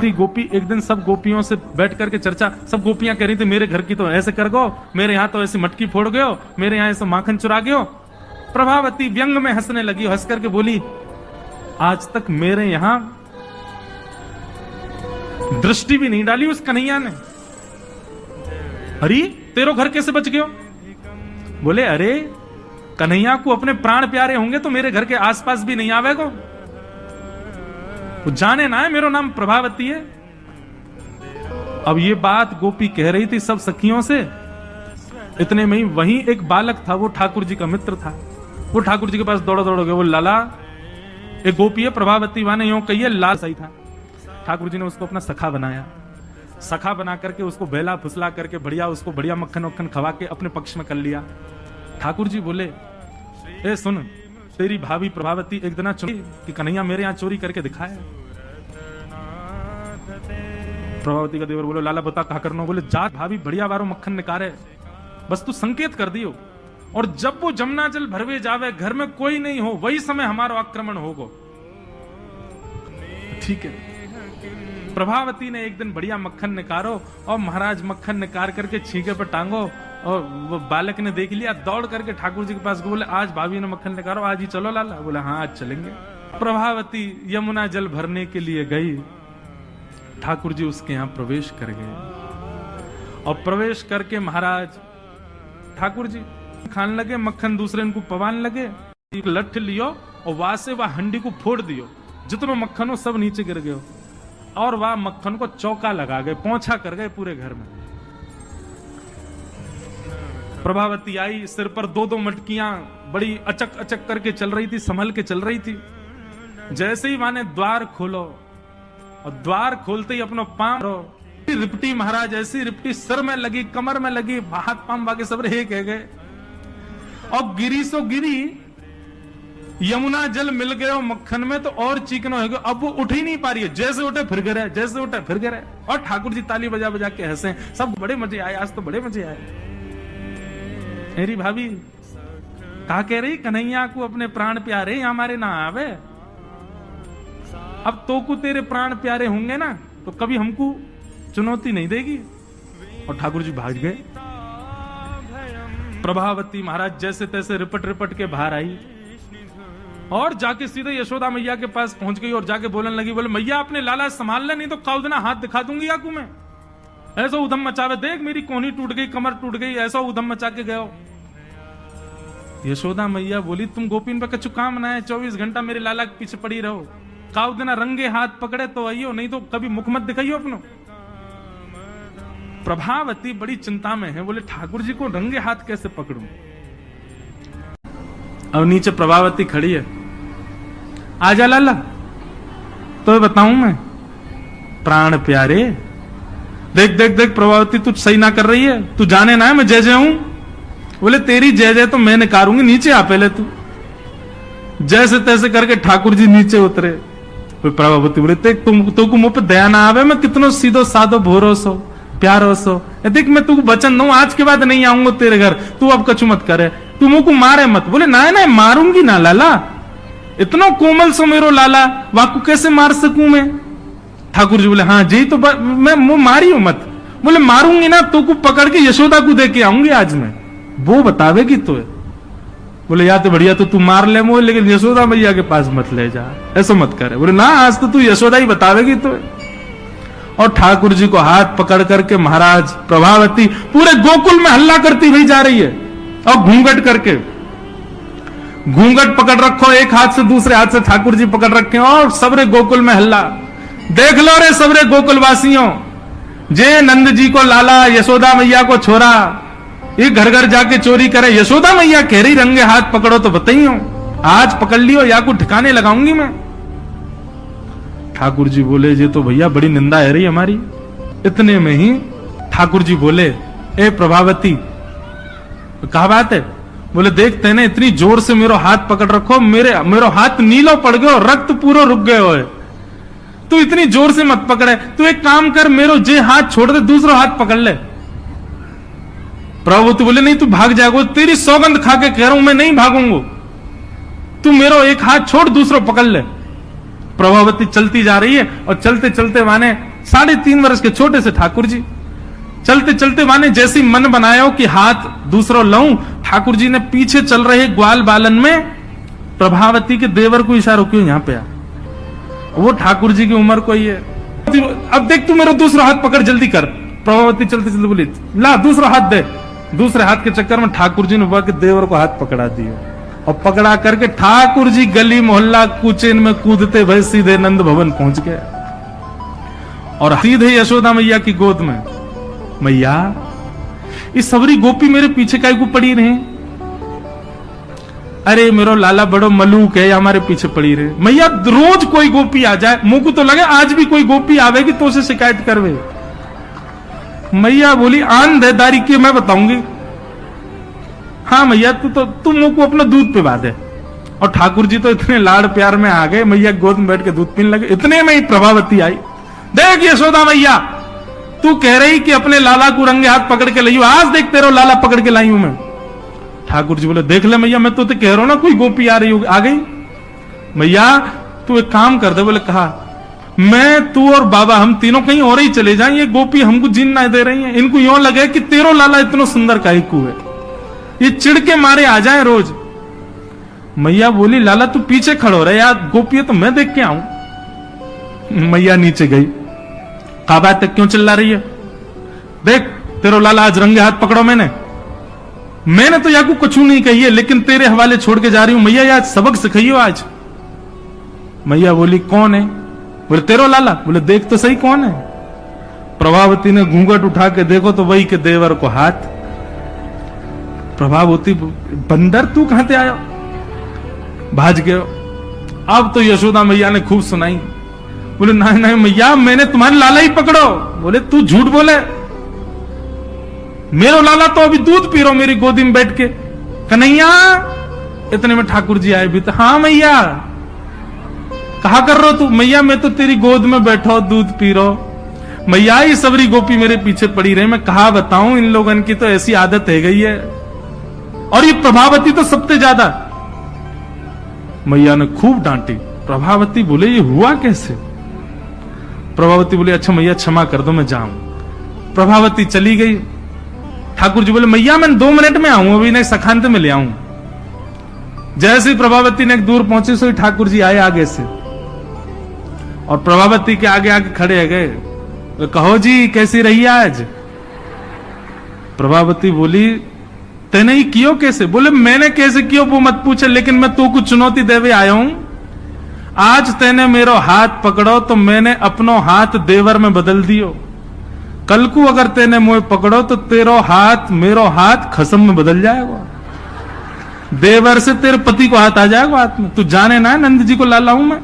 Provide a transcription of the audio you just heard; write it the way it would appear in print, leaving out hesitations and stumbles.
प्रभावती गोपी एक दिन सब गोपियों से बैठ करके चर्चा, सब गोपियां कह रही थी मेरे घर की तो ऐसे कर गो, मेरे यहाँ तो ऐसी मटकी फोड़ गयो, मेरे यहाँ ऐसे माखन चुरा गयो। प्रभावती व्यंग में हंसने लगी, हंस करके बोली आज तक मेरे यहां दृष्टि भी नहीं डाली उस कन्हैया ने। अरे तेरो घर कैसे बच गयो? बोले अरे कन्हैया को अपने प्राण प्यारे होंगे तो मेरे घर के आसपास भी नहीं आवेगो, वो जाने ना है मेरा नाम प्रभावती है। अब ये बात गोपी कह रही थी सब सखियों से, इतने में ही वहीं एक बालक था, वो ठाकुर जी का मित्र था। वो ठाकुर जी के पास दौड़ा दौड़ गया, वो लाला एक गोपी है प्रभावती, वाने यूं कही है, लाल सही था। ठाकुर जी ने उसको अपना सखा बनाया, सखा बना करके उसको बेला फुसला करके बढ़िया उसको बढ़िया मक्खन वक्खन खवा के अपने पक्ष में कर लिया। ठाकुर जी बोले ए सुन, तेरी भाभी प्रभावती एक दिन चोरी कि कन्हैया मेरे यहाँ चोरी करके दिखाया। प्रभावती का देवर बोलो लाला बता कहा करना। बोले जा भाभी बढ़िया बारो मक्खन निकारे, बस तू संकेत कर दियो, और जब वो जमुना जल भरवे जावे घर में कोई नहीं हो वही समय हमारा आक्रमण होगो। ठीक है। प्रभावती ने एक दिन बढ़िया मक्खन निकारो और महाराज मक्खन निकाल करके छीके पर टांगो, और वो बालक ने देख लिया, दौड़ करके ठाकुर जी के पास बोले आज भाभी ने मक्खन निकालो, आज ही चलो लाला। बोले हाँ आज चलेंगे। प्रभावती यमुना जल भरने के लिए गई, ठाकुर जी उसके यहाँ प्रवेश कर गए, और प्रवेश करके महाराज ठाकुर जी खाने लगे मक्खन, दूसरे इनको पवान लगे। एक लठ लियो और वहां से वह हंडी को फोड़ दियो, जितना मक्खन हो सब नीचे गिर गयो, और वह मक्खन को चौका लगा गए, पोंछा कर गए पूरे घर में। प्रभावती आई, सिर पर दो दो मटकियां बड़ी अचक अचक करके चल रही थी, संभल के चल रही थी। जैसे ही माने द्वार खोलो, और द्वार खोलते ही अपना पांव रिपटी, महाराज ऐसी रिपटी सिर में लगी, कमर में लगी, हाथ पांव बाकी सब रहे कह गए, और गिरी सो गिरी, यमुना जल मिल गया मक्खन में तो और चिकना हो गया। अब वो उठ ही नहीं पा रही है, जैसे उठे फिर गिरे, जैसे उठे फिर गिरे। और ठाकुर जी ताली बजा बजा के हंसे, सब बड़े मजे आए, आज तो बड़े मजे आए। मेरी भाभी कहा कह रही कन्हैया को अपने प्राण प्यारे हमारे ना आवे, अब तो को तेरे प्राण प्यारे होंगे ना तो कभी हमको चुनौती नहीं देगी। और ठाकुर जी भाग गए। प्रभावती महाराज जैसे तैसे रिपट रिपट के बाहर आई, और जाके सीधे यशोदा मैया के पास पहुंच गई, और जाके बोलने लगी, बोले मैया अपने लाला संभाल ले, नहीं तो कौदना हाथ दिखा दूंगी याकू में। ऐसा उधम मचावे, देख मेरी कोहनी टूट गई, कमर टूट गई, ऐसा उधम मचा के गयो। यशोदा मैया बोली तुम गोपीन पे कछु काम ना है, 24 घंटा मेरे लाला के पीछे पड़ी रहो, कौदना रंगे हाथ पकड़े तो आइयो, नहीं तो कभी मुख मत दिखाइयो अपनो। प्रभावती बड़ी चिंता में है, बोले ठाकुर जी को रंगे हाथ कैसे पकड़ूं। अब नीचे प्रभावती खड़ी है, आजा लाला तो बताऊं मैं, प्राण प्यारे देख देख देख प्रभावती तू सही ना कर रही है, तू जाने ना है मैं जय जय हूं। बोले तेरी जय जय तो मैं निकारूंगी, नीचे आ पहले तू। जैसे तैसे करके ठाकुर जी नीचे उतरे। प्रभावती बोले देख तुम तो को मुंह पे दया ना आवे, मैं कितनो सीधो साधो भरोसो प्यारो सो, देख मैं तू वचन दूं आज के बाद नहीं आऊंगा तेरे घर, तू अब कछु मत करे, तू मुंह को मारे मत। बोले ना ना मारूंगी ना लाला, इतना कोमल सो मेरो लाला, वाकू कैसे मार सकूं मैं। ठाकुर जी बोले हाँ जी तो मैं मारी हूं मत। बोले मारूंगी ना तो को पकड़ के यशोदा को दे के आऊंगी आज मैं, वो बतावेगी तो। बोले या तो बढ़िया तो तू मार ले मोह, लेकिन यशोदा मैया के पास मत ले जा, ऐसा मत करे। बोले ना आज तो तू यशोदा ही बतावेगी तो। और ठाकुर जी को हाथ पकड़ करके महाराज प्रभावती पूरे गोकुल में हल्ला करती हुई जा रही है, और घूंघट करके, घूंघट पकड़ रखो एक हाथ से, दूसरे हाथ से ठाकुर जी पकड़ रखे, और सबरे गोकुल में हल्ला। देख लो रे सबरे गोकुल वासियों, जे नंद जी को लाला, यशोदा मैया को छोरा, ये घर घर जाके चोरी करे। यशोदा मैया कह रही रंगे हाथ पकड़ो तो बताइयो, आज पकड़ लियो या को ठिकाने लगाऊंगी मैं। ठाकुर जी बोले ये तो भैया बड़ी निंदा है रही हमारी। इतने में ही ठाकुर जी बोले ए प्रभावती कहा बात है। बोले देखते हैं ना इतनी जोर से मेरो हाथ पकड़ रखो, मेरो हाथ नीलो पड़ गयो, रक्त पूरा रुक गयो है, तू इतनी जोर से मत पकड़े, तू एक काम कर मेरो जे हाथ छोड़ दे दूसरा हाथ पकड़ ले। प्रभावती बोले नहीं तू भाग जाएगा, तेरी सौगंध खा के कह रहा हूं मैं नहीं भागूंगा, तू मेरो एक हाथ छोड़ दूसरा पकड़ ले। प्रभावती चलती जा रही है, और चलते चलते माने 3.5 वर्ष के छोटे से ठाकुर जी चलते चलते माने जैसी मन बनायो कि हाथ दूसरों लाऊं, ठाकुर जी ने पीछे चल रहे ग्वाल बालन में प्रभावती के देवर को इशारा क्यों यहां पे आ, वो ठाकुर जी की उम्र कोई है। अब देख तू मेरा दूसरा हाथ पकड़ जल्दी कर। प्रभावती चलते चलते बोली ला दूसरा हाथ दे। दूसरे हाथ के चक्कर में ठाकुर जी ने वह के देवर को हाथ पकड़ा दिया और पकड़ा करके ठाकुर जी गली मोहल्ला कूचेन में कूदते भय सीधे नंद भवन पहुंच गए और सीधे यशोदा मैया की गोद में। मैया इस सबरी गोपी मेरे पीछे काहे को पड़ी रहे? अरे मेरो लाला बड़ो मलूक है, हमारे पीछे पड़ी रहे। मैया रोज कोई गोपी आ जाए, मुंह को तो लगे आज भी कोई गोपी आवेगी तो उसे शिकायत करवे। मैया बोली आंधेदारी की मैं बताऊंगी। हाँ मैया तू मुंह को अपना दूध पिला दे। और ठाकुर जी तो इतने लाड़ प्यार में आ गए, मैया गोद में बैठ के दूध पीने लगे। इतने में ही प्रभावती आई। देख यशोदा मैया तू कह रही कि अपने लाला को रंगे हाथ पकड़ के लाई, आज देख तेरा लाला पकड़ के लाई हूं मैं। ठाकुर जी बोले देख ले मैया मैं तो कह रहा हूं ना कोई गोपी आ रही होगी, आ गई। मैया तू एक काम कर दे। बोले कहा मैं तू और बाबा हम तीनों कहीं और ही चले जाएं, ये गोपी हमको जीन ना दे रही है। इनको यूं लगे कि तेरो लाला इतना सुंदर काईकू है, ये चिढ़ के मारे आ जाए रोज। मैया बोली लाला तू पीछे खड़ो रहे यार, गोपी है तो मैं देख के आऊं। मैया नीचे गई। कहा बात तक क्यों चिल्ला रही है? देख तेरो लाला आज रंगे हाथ पकड़ो। मैंने तो याकू कुछ नहीं कही है, लेकिन तेरे हवाले छोड़ के जा रही हूं। मैया आज सबक सिखाइयो आज। मैया बोली कौन है? बोले तेरो लाला। बोले देख तो सही कौन है। प्रभावती ने घूंघट उठा के देखो तो वही के देवर को हाथ। प्रभावती बंदर तू कहां से आया? भाज गयो। अब तो यशोदा मैया ने खूब सुनाई। बोले नहीं नहीं मैया मैंने तुम्हारे लाला ही पकड़ो। बोले तू झूठ बोले, मेरो लाला तो अभी दूध पी रहा मेरी गोदी में बैठ के। कन्हैया इतने में ठाकुर जी आए भी तो। हाँ मैया कहा कर रहे हो तू? मैया मैं तो तेरी गोद में बैठा दूध पी रहा। मैया ये सबरी गोपी मेरे पीछे पड़ी रही, मैं कहा बताऊं इन लोगों की तो ऐसी आदत है गई है, और ये प्रभावती तो सबसे ज्यादा। मैया ने खूब डांटी। प्रभावती बोले ये हुआ कैसे? प्रभावती बोले अच्छा मैया क्षमा कर दो मैं जाऊं। प्रभावती चली गई। ठाकुर जी बोले मैया मैं 2 मिनट में आऊं, अभी नहीं सखांत में ले आऊं। जैसे ही प्रभावती ने दूर पहुंचे सो ठाकुर जी आए आगे से और प्रभावती के आगे आगे खड़े गए। तो कहो जी कैसी रही आज? प्रभावती बोली तेने ही कियो कैसे? बोले मैंने कैसे कियो वो मत पूछे, लेकिन मैं तो कुछ चुनौती देवे आया हूं। आज तेने मेरो हाथ पकड़ो तो मैंने अपनो हाथ देवर में बदल दियो। कल को अगर तेने मुझे पकड़ो तो तेरो हाथ मेरो हाथ खसम में बदल जाएगा। देवर से तेरे पति को हाथ आ जाएगा हाथ में। तू जाने ना नंद जी को लाला हूं मैं।